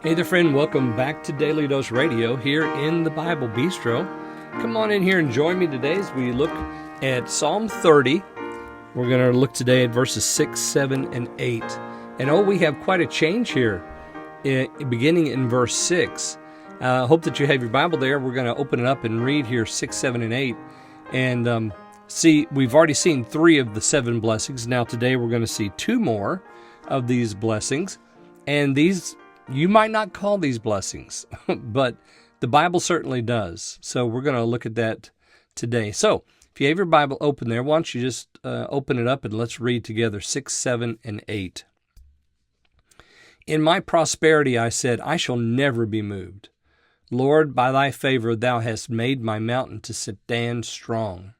Hey there, friend. Welcome back to Daily Dose Radio here in the Bible Bistro. Come on in here and join me today as we look at Psalm 30. We're going to look today at verses 6, 7, and 8. And we have quite a change here, beginning in verse 6. I hope that you have your Bible there. We're going to open it up and read here 6, 7, and 8. And see, we've already seen 3 of the 7 blessings. Now today we're going to see 2 more of these blessings. And these, you might not call these blessings, but the Bible certainly does. So we're going to look at that today. So if you have your Bible open there, why don't you just open it up and let's read together 6, 7, and 8. In my prosperity I said, I shall never be moved. Lord, by thy favor thou hast made my mountain to stand strong.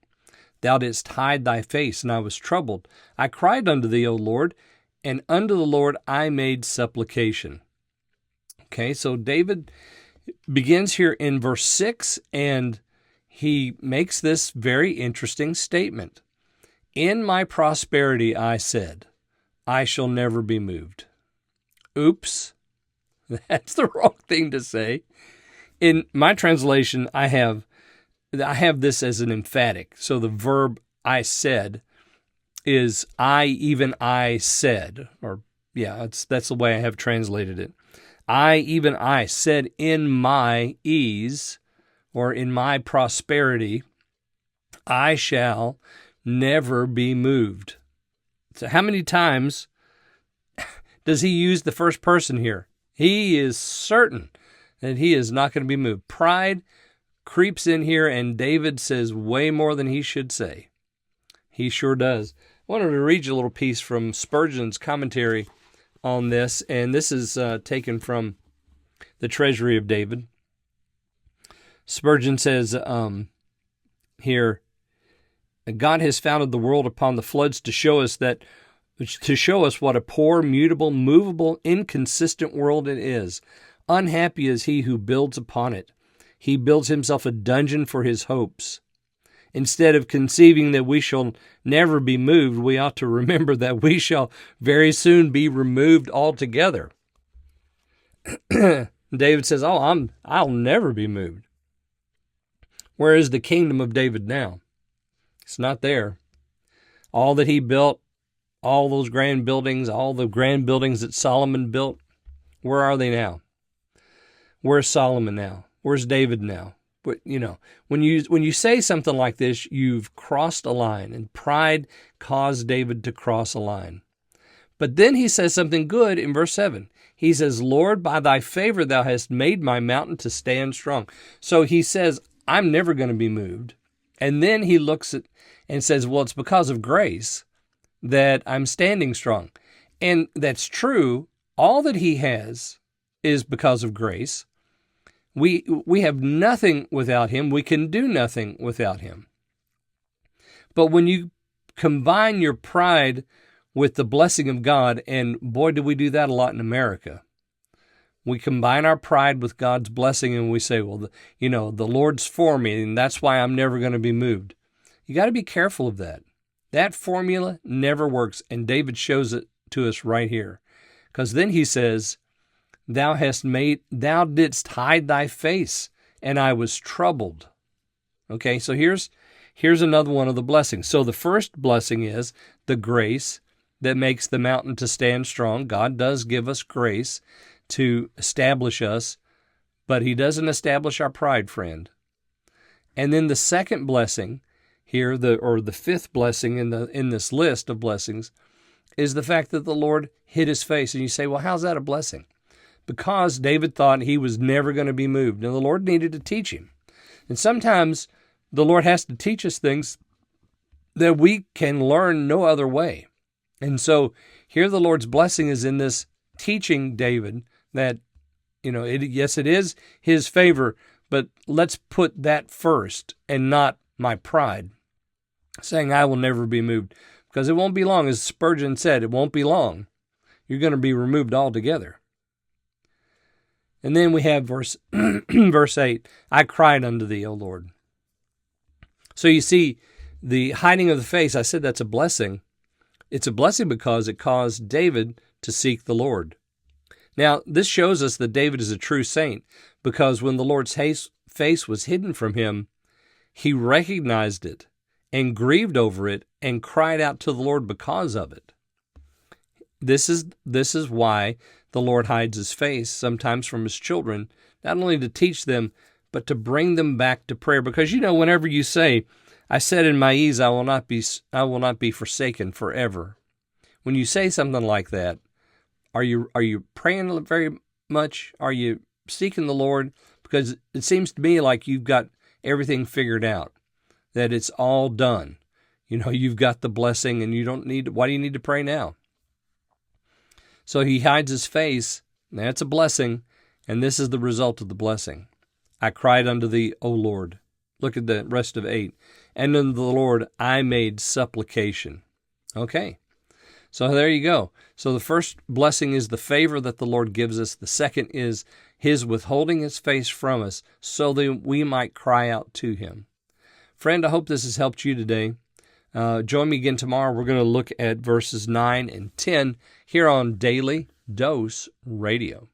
Thou didst hide thy face, and I was troubled. I cried unto thee, O Lord, and unto the Lord I made supplication. Okay, so David begins here in verse 6, and he makes this very interesting statement. In my prosperity I said, I shall never be moved. Oops, that's the wrong thing to say. In my translation, I have this as an emphatic. So the verb I said is I said, or that's the way I have translated it. I said in my ease, or in my prosperity, I shall never be moved. So how many times does he use the first person here? He is certain that he is not going to be moved. Pride creeps in here, and David says way more than he should say. He sure does. I wanted to read you a little piece from Spurgeon's commentary on this, and this is taken from the Treasury of David. Spurgeon says here, God has founded the world upon the floods to show us what a poor, mutable, movable, inconsistent world it is. Unhappy is he who builds upon it. He builds himself a dungeon for his hopes. Instead of conceiving that we shall never be moved, we ought to remember that we shall very soon be removed altogether. David says, I'll never be moved. Where is the kingdom of David now? It's not there. All that he built, all those grand buildings, all the grand buildings that Solomon built, where are they now? Where's Solomon now? Where's David now? But, when you say something like this, you've crossed a line, and pride caused David to cross a line. But then he says something good in verse 7. He says, Lord, by thy favor thou hast made my mountain to stand strong. So he says, I'm never going to be moved. And then he looks at and says, well, it's because of grace that I'm standing strong. And that's true. All that he has is because of grace. We have nothing without him. We can do nothing without him. But when you combine your pride with the blessing of God, and boy, do we do that a lot in America. We combine our pride with God's blessing, and we say, well, the Lord's for me, and that's why I'm never going to be moved. You got to be careful of that. That formula never works, and David shows it to us right here. Because then he says, Thou didst hide thy face, and I was troubled. Okay, so here's another one of the blessings. So the first blessing is the grace that makes the mountain to stand strong. God does give us grace to establish us, but he doesn't establish our pride, friend. And then the second blessing here, the fifth blessing in this list of blessings, is the fact that the Lord hid his face. And you say, well, how's that a blessing? Because David thought he was never going to be moved, and the Lord needed to teach him. And sometimes the Lord has to teach us things that we can learn no other way. And so here the Lord's blessing is in this teaching David that, yes, it is his favor, but let's put that first and not my pride, saying I will never be moved. Because it won't be long, as Spurgeon said, it won't be long. You're going to be removed altogether. And then we have verse 8, I cried unto thee, O Lord. So you see, the hiding of the face, I said that's a blessing. It's a blessing because it caused David to seek the Lord. Now, this shows us that David is a true saint, because when the Lord's face was hidden from him, he recognized it and grieved over it and cried out to the Lord because of it. This is why the Lord hides his face sometimes from his children, not only to teach them, but to bring them back to prayer. Because, whenever you say, I said in my ease, I will not be forsaken forever. When you say something like that, are you praying very much? Are you seeking the Lord? Because it seems to me like you've got everything figured out, that it's all done. You've got the blessing, and why do you need to pray now? So he hides his face. That's a blessing, and this is the result of the blessing. I cried unto thee, O Lord. Look at the rest of 8. And unto the Lord I made supplication. Okay. So there you go. So the first blessing is the favor that the Lord gives us. The second is his withholding his face from us so that we might cry out to him. Friend, I hope this has helped you today. Join me again tomorrow. We're going to look at verses 9 and 10 here on Daily Dose Radio.